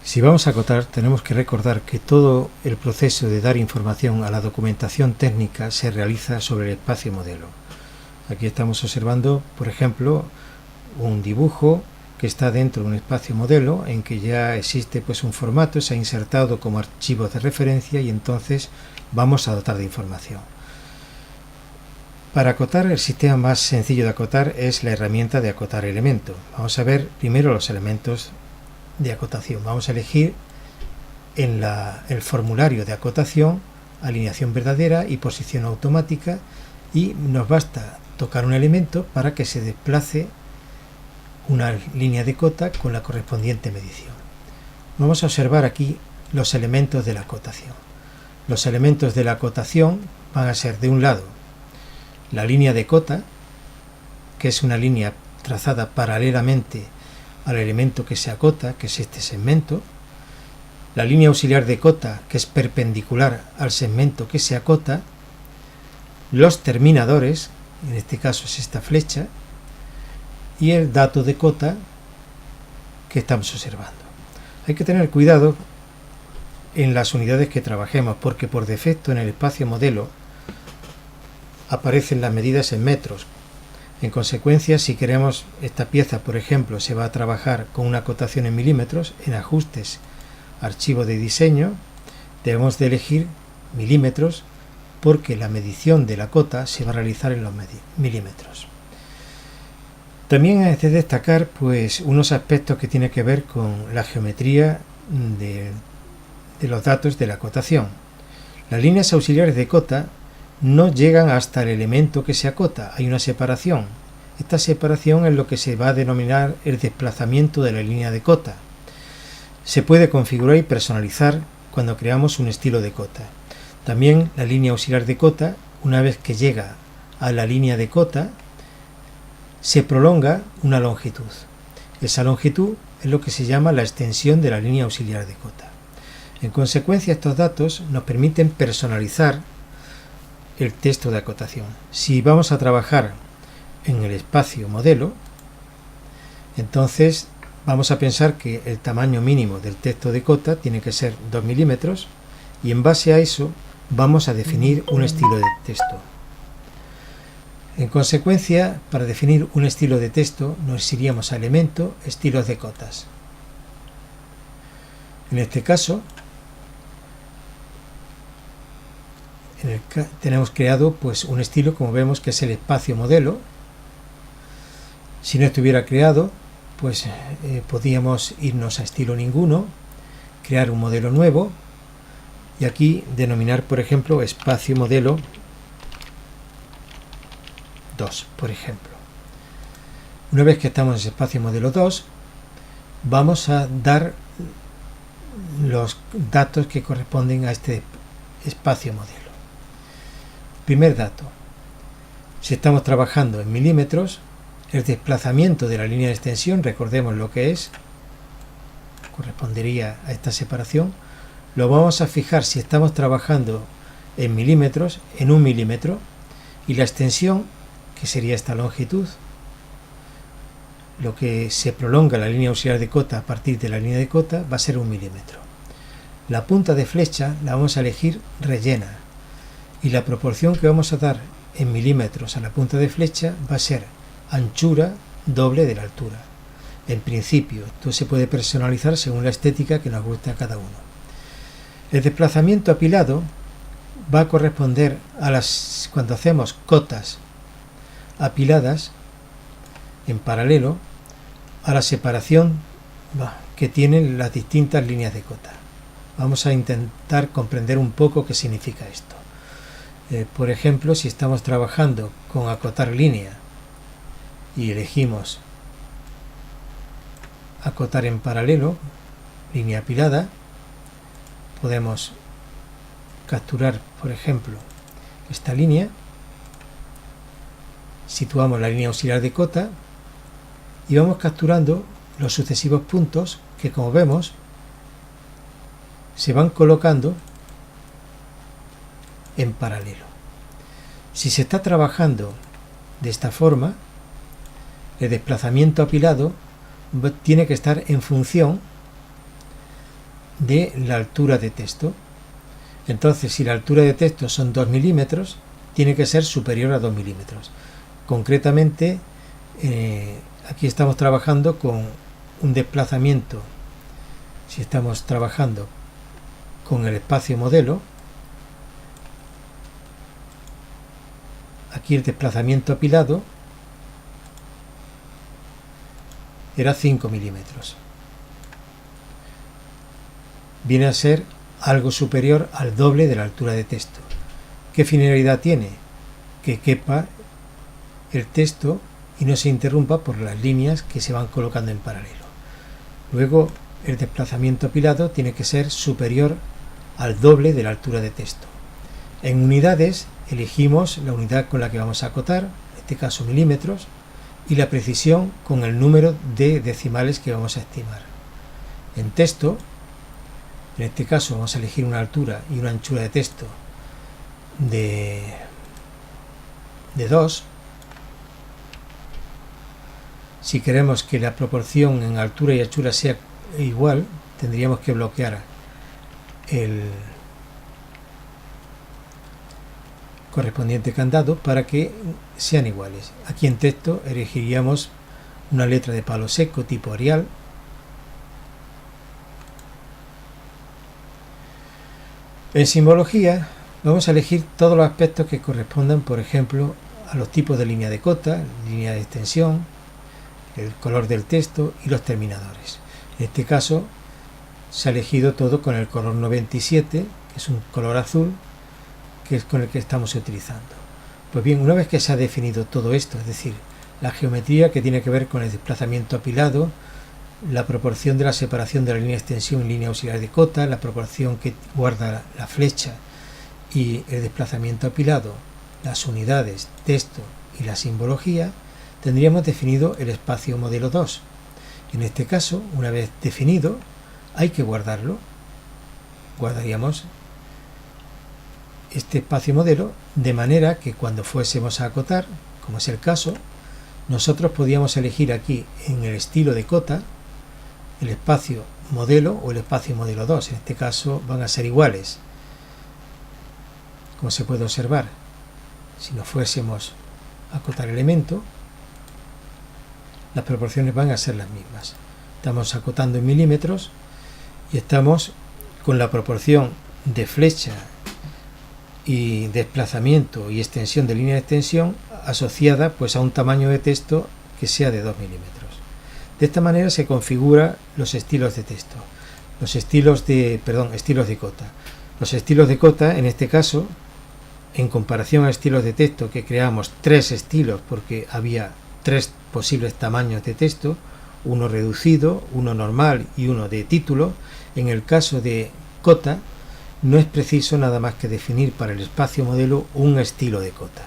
Si vamos a acotar, tenemos que recordar que todo el proceso de dar información a la documentación técnica se realiza sobre el espacio modelo. Aquí estamos observando, por ejemplo, un dibujo que está dentro de un espacio modelo en que ya existe pues un formato, se ha insertado como archivos de referencia y entonces vamos a dotar de información. Para acotar, el sistema más sencillo de acotar es la herramienta de acotar elemento. Vamos a ver primero los elementos de acotación. Vamos a elegir en el formulario de acotación alineación verdadera y posición automática, y nos basta tocar un elemento para que se desplace una línea de cota con la correspondiente medición. Vamos a observar aquí los elementos de la acotación. Los elementos de la acotación van a ser, de un lado, la línea de cota, que es una línea trazada paralelamente al elemento que se acota, que es este segmento, la línea auxiliar de cota, que es perpendicular al segmento que se acota, los terminadores, en este caso es esta flecha, y el dato de cota que estamos observando. Hay que tener cuidado en las unidades que trabajemos, porque por defecto en el espacio modelo aparecen las medidas en metros. En consecuencia, si queremos esta pieza, por ejemplo, se va a trabajar con una acotación en milímetros, en ajustes, archivo de diseño, debemos de elegir milímetros porque la medición de la cota se va a realizar en los milímetros. También es de destacar pues unos aspectos que tienen que ver con la geometría de los datos de la acotación. Las líneas auxiliares de cota no llegan hasta el elemento que se acota, hay una separación. Esta separación es lo que se va a denominar el desplazamiento de la línea de cota. Se puede configurar y personalizar cuando creamos un estilo de cota. También la línea auxiliar de cota, una vez que llega a la línea de cota, se prolonga una longitud. Esa longitud es lo que se llama la extensión de la línea auxiliar de cota. En consecuencia, estos datos nos permiten personalizar el texto de acotación. Si vamos a trabajar en el espacio modelo, entonces vamos a pensar que el tamaño mínimo del texto de cota tiene que ser 2 milímetros y en base a eso vamos a definir un estilo de texto. En consecuencia, para definir un estilo de texto nos iríamos a elemento, estilos de cotas. En este caso, tenemos creado pues un estilo, como vemos, que es el espacio modelo. Si no estuviera creado, pues podíamos irnos a estilo ninguno, crear un modelo nuevo y aquí denominar, por ejemplo, espacio modelo 2, por ejemplo. Una vez que estamos en ese espacio modelo 2, vamos a dar los datos que corresponden a este espacio modelo. Primer dato, si estamos trabajando en milímetros, el desplazamiento de la línea de extensión, recordemos lo que es, correspondería a esta separación, lo vamos a fijar si estamos trabajando en milímetros, en 1 milímetro, y la extensión, que sería esta longitud, lo que se prolonga la línea auxiliar de cota a partir de la línea de cota va a ser 1 milímetro. La punta de flecha la vamos a elegir rellena, y la proporción que vamos a dar en milímetros a la punta de flecha va a ser anchura doble de la altura. En principio, esto se puede personalizar según la estética que nos guste a cada uno. El desplazamiento apilado va a corresponder a cuando hacemos cotas apiladas en paralelo a la separación que tienen las distintas líneas de cota. Vamos a intentar comprender un poco qué significa esto. Por ejemplo, si estamos trabajando con acotar línea y elegimos acotar en paralelo, línea apilada, podemos capturar, por ejemplo, esta línea, situamos la línea auxiliar de cota y vamos capturando los sucesivos puntos que, como vemos, se van colocando en paralelo. Si se está trabajando de esta forma, el desplazamiento apilado tiene que estar en función de la altura de texto. Entonces, si la altura de texto son 2 milímetros, tiene que ser superior a 2 milímetros. Concretamente, aquí estamos trabajando con un desplazamiento. Si estamos trabajando con el espacio modelo, aquí el desplazamiento apilado era 5 milímetros. Viene a ser algo superior al doble de la altura de texto. ¿Qué finalidad tiene? Que quepa el texto y no se interrumpa por las líneas que se van colocando en paralelo. Luego, el desplazamiento apilado tiene que ser superior al doble de la altura de texto. En unidades elegimos la unidad con la que vamos a acotar, en este caso milímetros, y la precisión con el número de decimales que vamos a estimar. En texto, en este caso vamos a elegir una altura y una anchura de texto de 2. Si queremos que la proporción en altura y anchura sea igual, tendríamos que bloquear el correspondiente candado para que sean iguales. Aquí en texto elegiríamos una letra de palo seco tipo Arial. En simbología vamos a elegir todos los aspectos que correspondan, por ejemplo, a los tipos de línea de cota, línea de extensión, el color del texto y los terminadores. En este caso se ha elegido todo con el color 97, que es un color azul, que es con el que estamos utilizando. Pues bien, una vez que se ha definido todo esto, es decir, la geometría que tiene que ver con el desplazamiento apilado, la proporción de la separación de la línea de extensión y línea auxiliar de cota, la proporción que guarda la flecha y el desplazamiento apilado, las unidades, texto y la simbología, tendríamos definido el espacio modelo 2. En este caso, una vez definido, hay que guardarlo. Guardaríamos este espacio modelo de manera que cuando fuésemos a acotar, como es el caso, nosotros podíamos elegir aquí en el estilo de cota el espacio modelo o el espacio modelo 2. En este caso van a ser iguales. Como se puede observar, si nos fuésemos a acotar elemento, las proporciones van a ser las mismas. Estamos acotando en milímetros y estamos con la proporción de flecha y desplazamiento y extensión de línea de extensión asociada pues a un tamaño de texto que sea de 2 milímetros. De esta manera se configura los estilos de texto, estilos de cota. Los estilos de cota, en este caso, en comparación a estilos de texto que creamos 3 estilos porque había 3 posibles tamaños de texto, uno reducido, uno normal y uno de título. En el caso de cota no es preciso nada más que definir para el espacio modelo un estilo de cota.